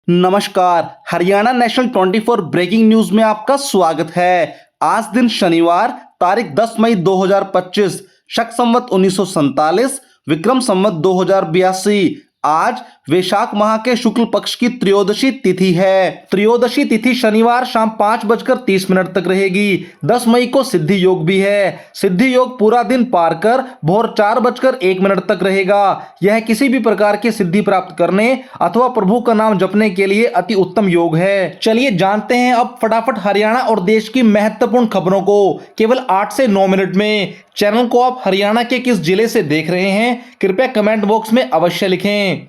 नमस्कार। Haryana national 24 breaking news में आपका स्वागत है। आज दिन शनिवार तारीख 10 मई 2025 शक संवत 1947 विक्रम संवत 2082। आज वैशाख माह के शुक्ल पक्ष की त्रयोदशी तिथि है। त्रयोदशी तिथि शनिवार शाम 5:30 तक रहेगी। 10 मई को सिद्धि योग भी है। सिद्धि योग पूरा दिन पार कर भोर 4:01 तक रहेगा। यह किसी भी प्रकार की सिद्धि प्राप्त करने अथवा प्रभु का नाम जपने के लिए अति उत्तम योग है। चलिए जानते हैं अब फटाफट हरियाणा और देश की महत्वपूर्ण खबरों को केवल 8 से 9 मिनट में। चैनल को आप हरियाणा के किस जिले से देख रहे हैं कृपया कमेंट बॉक्स में अवश्य लिखें।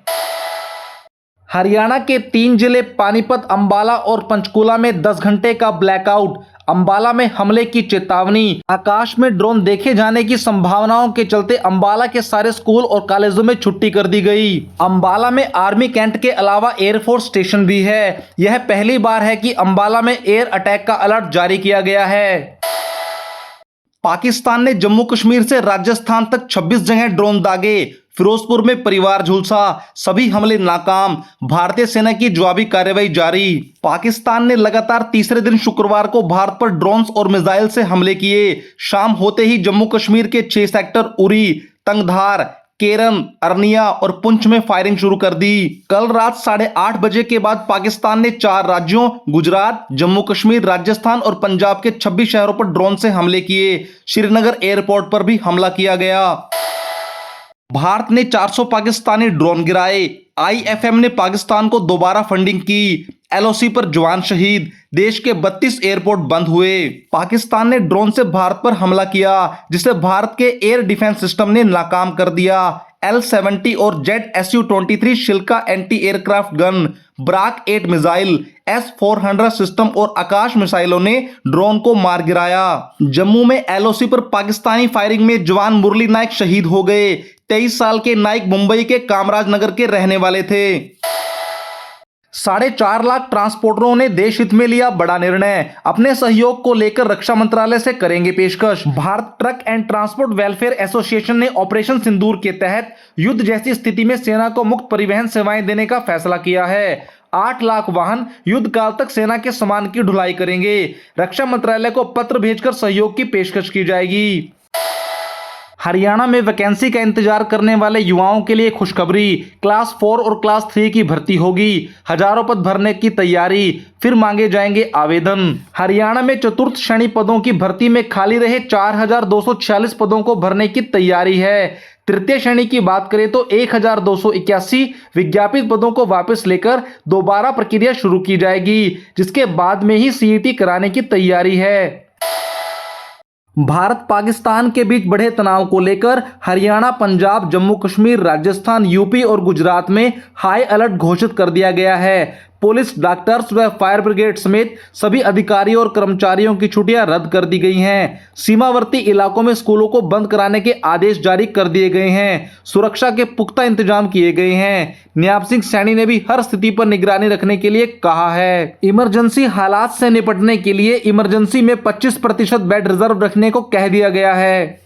हरियाणा के 3 जिले पानीपत, अंबाला और पंचकुला में 10 घंटे का ब्लैकआउट। अंबाला में हमले की चेतावनी। आकाश में ड्रोन देखे जाने की संभावनाओं के चलते अंबाला के सारे स्कूल और कॉलेजों में छुट्टी कर दी गई। अंबाला में आर्मी कैंट के अलावा एयरफोर्स स्टेशन भी है। यह पहली बार है कि अंबाला में एयर अटैक का अलर्ट जारी किया गया है। पाकिस्तान ने जम्मू कश्मीर से राजस्थान तक 26 जगह ड्रोन दागे। फिरोजपुर में परिवार झुलसा, सभी हमले नाकाम। भारतीय सेना की जवाबी कार्रवाई जारी। पाकिस्तान ने लगातार तीसरे दिन शुक्रवार को भारत पर ड्रोन्स और मिसाइल से हमले किए। शाम होते ही जम्मू कश्मीर के 6 सेक्टर उरी, तंगधार, केरन, अरनिया और पुंछ में फायरिंग शुरू कर दी। कल रात 8:30 बजे के बाद पाकिस्तान ने 4 राज्यों गुजरात, जम्मू कश्मीर, राजस्थान और पंजाब के 26 शहरों पर ड्रोन से हमले किए। श्रीनगर एयरपोर्ट पर भी हमला किया गया। भारत ने 400 पाकिस्तानी ड्रोन गिराए। आईएफएम ने पाकिस्तान को दोबारा फंडिंग की। एलओसी पर जवान शहीद। देश के 32 एयरपोर्ट बंद हुए। पाकिस्तान ने ड्रोन से भारत पर हमला किया जिसे भारत के एयर डिफेंस सिस्टम ने नाकाम कर दिया। L-70 और ZSU-23 शिल्का anti aircraft gun, Barack 8 missile, S-400 system और आकाश मिसाइलों ने ड्रोन को मार गिराया। जम्मू में एलओसी पर पाकिस्तानी फायरिंग में जवान मुरली नायक शहीद हो गए। 23 साल के नायक मुंबई के कामराज नगर के रहने वाले थे। 4.5 लाख ट्रांसपोर्टरों ने देश हित में लिया बड़ा निर्णय। अपने सहयोग को लेकर रक्षा मंत्रालय से करेंगे पेशकश। Bharat truck and transport welfare association ने ऑपरेशन सिंदूर के तहत युद्ध जैसी स्थिति में सेना को मुक्त परिवहन सेवाएं देने का फैसला किया है। 8 लाख वाहन युद्ध काल तक सेना के सामान की ढुलाई करेंगे। रक्षा मंत्रालय को पत्र भेजकर सहयोग की पेशकश की जाएगी। हरियाणा में वैकेंसी का इंतजार करने वाले युवाओं के लिए खुशखबरी। क्लास 4 और क्लास 3 की भर्ती होगी। हजारों पद भरने की तैयारी, फिर मांगे जाएंगे आवेदन। हरियाणा में चतुर्थ श्रेणी पदों की भर्ती में खाली रहे 4246 पदों को भरने की तैयारी है। तृतीय श्रेणी की बात करें तो 1281 विज्ञापित पदों को वापस लेकर दोबारा प्रक्रिया शुरू की जाएगी, जिसके बाद में ही सीईटी कराने की तैयारी है। भारत पाकिस्तान के बीच बढ़े तनाव को लेकर हरियाणा, पंजाब, जम्मू कश्मीर, राजस्थान, यूपी और गुजरात में हाई अलर्ट घोषित कर दिया गया है। पुलिस, डॉक्टर्स व फायर ब्रिगेड समेत सभी अधिकारियों और कर्मचारियों की छुट्टियां रद्द कर दी गई हैं। सीमावर्ती इलाकों में स्कूलों को बंद कराने के आदेश जारी कर दिए गए हैं। सुरक्षा के पुख्ता इंतजाम किए गए हैं। न्याब सिंह सैनी ने भी हर स्थिति पर निगरानी रखने के लिए कहा है। इमरजेंसी हालात से निपटने के लिए इमरजेंसी में 25% बेड रिजर्व रखने को कह दिया गया है।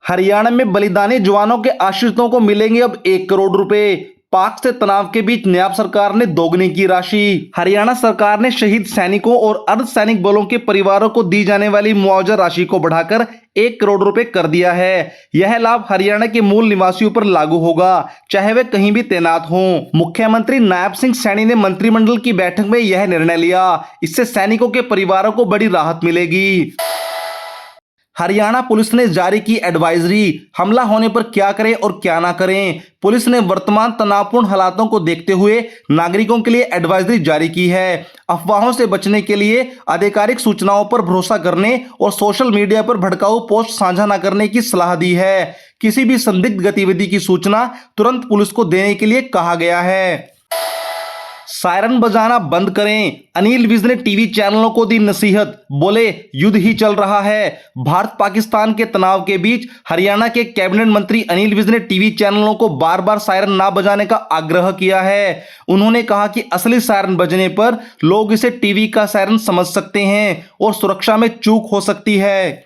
हरियाणा में बलिदानी जवानों के आश्रितों को मिलेंगे अब 1 करोड़ रुपए। पाक से तनाव के बीच न्याब सरकार ने दोगुनी की राशि। हरियाणा सरकार ने शहीद सैनिकों और अर्धसैनिक बलों के परिवारों को दी जाने वाली मुआवजा राशि को बढ़ाकर 1 करोड़ रुपए कर दिया है। यह लाभ हरियाणा के मूल निवासियों पर लागू होगा, चाहे वे कहीं भी तैनात हों। मुख्यमंत्री नायब सिंह सैनी ने मंत्रिमंडल की बैठक में यह निर्णय लिया। इससे सैनिकों के परिवारों को बड़ी राहत मिलेगी। हरियाणा पुलिस ने जारी की एडवाइजरी। हमला होने पर क्या करें और क्या ना करें। पुलिस ने वर्तमान तनावपूर्ण हालातों को देखते हुए नागरिकों के लिए एडवाइजरी जारी की है। अफवाहों से बचने के लिए आधिकारिक सूचनाओं पर भरोसा करने और सोशल मीडिया पर भड़काऊ पोस्ट साझा न करने की सलाह दी है। किसी भी संदिग्ध गतिविधि की सूचना तुरंत पुलिस को देने के लिए कहा गया है। सायरन बजाना बंद करें। अनिल विज ने टीवी चैनलों को दी नसीहत। बोले युद्ध ही चल रहा है। भारत पाकिस्तान के तनाव के बीच हरियाणा के कैबिनेट मंत्री अनिल विज ने टीवी चैनलों को बार बार सायरन ना बजाने का आग्रह किया है। उन्होंने कहा कि असली सायरन बजने पर लोग इसे टीवी का सायरन समझ सकते हैं और सुरक्षा में चूक हो सकती है।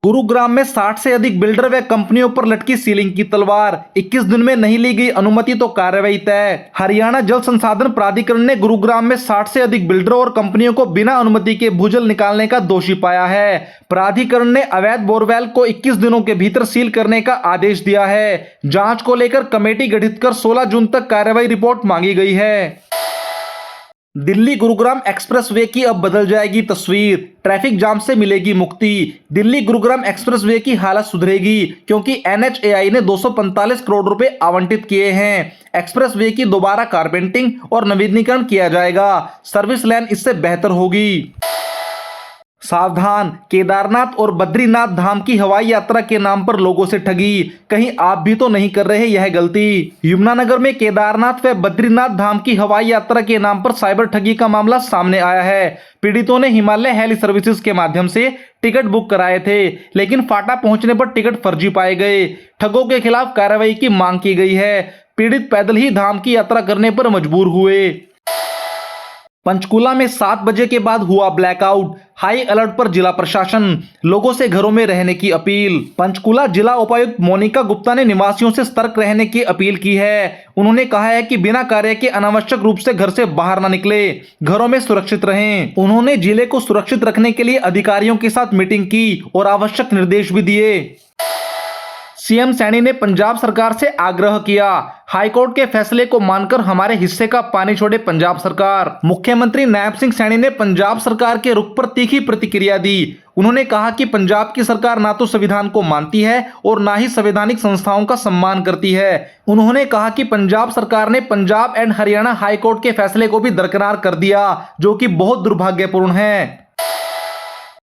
गुरुग्राम में 60 से अधिक बिल्डर व कंपनियों पर लटकी सीलिंग की तलवार, 21 दिन में नहीं ली गई अनुमति तो कार्रवाई तय। हरियाणा जल संसाधन प्राधिकरण ने गुरुग्राम में 60 से अधिक बिल्डरों और कंपनियों को बिना अनुमति के भूजल निकालने का दोषी पाया है। प्राधिकरण ने अवैध बोरवेल को 21 दिनों के भीतर सील करने का आदेश दिया है। जांच को लेकर कमेटी गठित कर 16 जून तक कार्रवाई रिपोर्ट मांगी गई है। दिल्ली गुरुग्राम एक्सप्रेसवे की अब बदल जाएगी तस्वीर, ट्रैफिक जाम से मिलेगी मुक्ति। दिल्ली गुरुग्राम एक्सप्रेसवे की हालत सुधरेगी क्योंकि NHAI ने 245 करोड़ रुपए आवंटित किए हैं। एक्सप्रेसवे की दोबारा कारपेंटिंग और नवीनीकरण किया जाएगा। सर्विस लाइन इससे बेहतर होगी। सावधान, केदारनाथ और बद्रीनाथ धाम की हवाई यात्रा के नाम पर लोगों से ठगी, कहीं आप भी तो नहीं कर रहे यह गलती। यमुनानगर में केदारनाथ व बद्रीनाथ धाम की हवाई यात्रा के नाम पर साइबर ठगी का मामला सामने आया है। पीड़ितों ने हिमालय हेली सर्विसेज के माध्यम से टिकट बुक कराए थे, लेकिन फाटा पहुंचने पर टिकट फर्जी पाए गए। ठगों के खिलाफ कार्रवाई की मांग की गई है। पीड़ित पैदल ही धाम की यात्रा करने पर मजबूर हुए। पंचकुला में 7 बजे के बाद हुआ ब्लैकआउट, हाई अलर्ट पर जिला प्रशासन, लोगों से घरों में रहने की अपील। पंचकुला जिला उपायुक्त मोनिका गुप्ता ने निवासियों से सतर्क रहने की अपील की है। उन्होंने कहा है कि बिना कार्य के अनावश्यक रूप से घर से बाहर न निकले, घरों में सुरक्षित रहें। उन्होंने जिले को सुरक्षित रखने के लिए अधिकारियों के साथ मीटिंग की और आवश्यक निर्देश भी दिए। सीएम सैनी ने पंजाब सरकार से आग्रह किया, हाईकोर्ट के फैसले को मानकर हमारे हिस्से का पानी छोड़े पंजाब सरकार। मुख्यमंत्री नायब सिंह सैनी ने पंजाब सरकार के रुख पर तीखी प्रतिक्रिया दी। उन्होंने कहा कि पंजाब की सरकार ना तो संविधान को मानती है और ना ही संवैधानिक संस्थाओं का सम्मान करती है। उन्होंने कहा कि पंजाब सरकार ने पंजाब एंड हरियाणा हाईकोर्ट के फैसले को भी दरकिनार कर दिया, जो कि बहुत दुर्भाग्यपूर्ण है।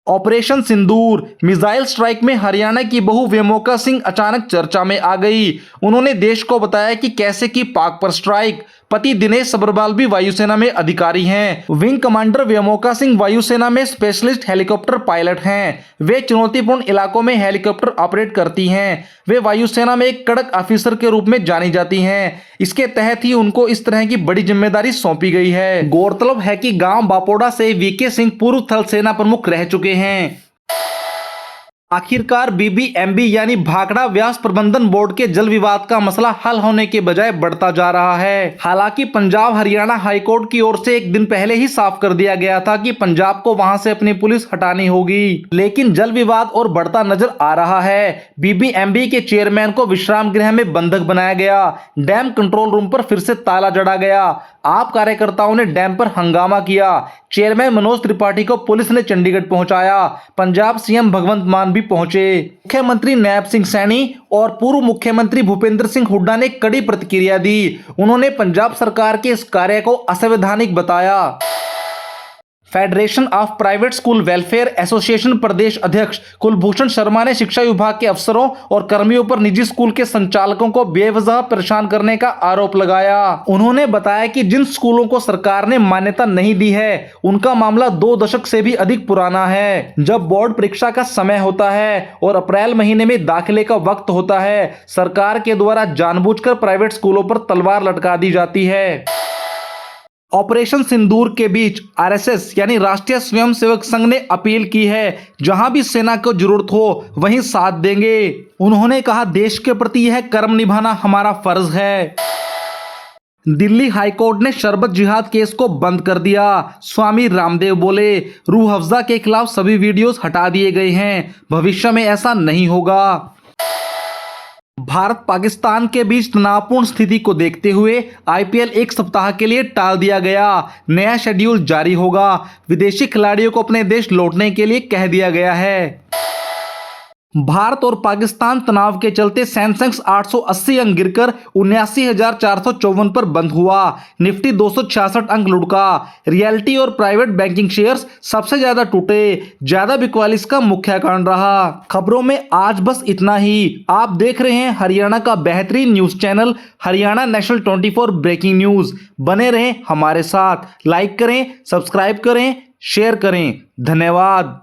ऑपरेशन सिंदूर, मिसाइल स्ट्राइक में हरियाणा की बहू वेमोका सिंह अचानक चर्चा में आ गई। उन्होंने देश को बताया कि कैसे की पाक पर स्ट्राइक। पति दिनेश सबरवाल भी वायुसेना में अधिकारी हैं। विंग कमांडर वेमोका सिंह वायुसेना में स्पेशलिस्ट हेलीकॉप्टर पायलट हैं। वे चुनौतीपूर्ण इलाकों में हेलीकॉप्टर ऑपरेट करती हैं। वे वायुसेना में एक कड़क ऑफिसर के रूप में जानी जाती हैं। इसके तहत ही उनको इस तरह की बड़ी जिम्मेदारी सौंपी गई है। गौरतलब है कि गांव बापोड़ा से वीके सिंह पूर्व थल सेना प्रमुख रह चुके हैं। आखिरकार BBMB यानी भाखड़ा व्यास प्रबंधन बोर्ड के जल विवाद का मसला हल होने के बजाय बढ़ता जा रहा है। हालांकि पंजाब हरियाणा हाईकोर्ट की ओर से एक दिन पहले ही साफ कर दिया गया था कि पंजाब को वहां से अपनी पुलिस हटानी होगी, लेकिन जल विवाद और बढ़ता नजर आ रहा है। BBMB के चेयरमैन को विश्राम गृह में बंधक बनाया गया। डैम कंट्रोल रूम पर फिर से ताला जड़ा गया। आप कार्यकर्ताओं ने डैम पर हंगामा किया। चेयरमैन मनोज त्रिपाठी को पुलिस ने चंडीगढ़ पहुंचाया। पंजाब सीएम भगवंत मान भी पहुंचे। मुख्यमंत्री नायब सिंह सैनी और पूर्व मुख्यमंत्री भूपेंद्र सिंह हुड्डा ने कड़ी प्रतिक्रिया दी। उन्होंने पंजाब सरकार के इस कार्य को असंवैधानिक बताया। Federation of Private School Welfare Association प्रदेश अध्यक्ष कुलभूषण शर्मा ने शिक्षा विभाग के अफसरों और कर्मियों पर निजी स्कूल के संचालकों को बेवजह परेशान करने का आरोप लगाया। उन्होंने बताया कि जिन स्कूलों को सरकार ने मान्यता नहीं दी है, उनका मामला 2 दशक से भी अधिक पुराना है। जब बोर्ड परीक्षा का समय होता है और अप्रैल महीने में दाखिले का वक्त होता है, सरकार के द्वारा जानबूझकर प्राइवेट स्कूलों पर तलवार लटका दी जाती है। ऑपरेशन सिंदूर के बीच RSS यानी राष्ट्रीय स्वयंसेवक संघ ने अपील की है, जहां भी सेना को जरूरत हो वहीं साथ देंगे। उन्होंने कहा, देश के प्रति यह कर्म निभाना हमारा फर्ज है। दिल्ली हाईकोर्ट ने शरबत जिहाद केस को बंद कर दिया। स्वामी रामदेव बोले, रूह अफ़ज़ा के खिलाफ सभी वीडियोस हटा दिए गए हैं, भविष्य में ऐसा नहीं होगा। भारत पाकिस्तान के बीच तनावपूर्ण स्थिति को देखते हुए IPL 1 सप्ताह के लिए टाल दिया गया। नया शेड्यूल जारी होगा। विदेशी खिलाड़ियों को अपने देश लौटने के लिए कह दिया गया है। भारत और पाकिस्तान तनाव के चलते सेंसेक्स 880 अंक गिरकर 79,454 पर बंद हुआ। निफ्टी 266 अंक लुढ़का। रियल्टी और प्राइवेट बैंकिंग शेयर्स सबसे ज्यादा टूटे। ज्यादा बिकवाली इसका मुख्य कारण रहा। खबरों में आज बस इतना ही। आप देख रहे हैं हरियाणा का बेहतरीन news channel Haryana national 24 breaking news. बने रहें हमारे साथ। लाइक करें, सब्सक्राइब करें, शेयर करें। धन्यवाद।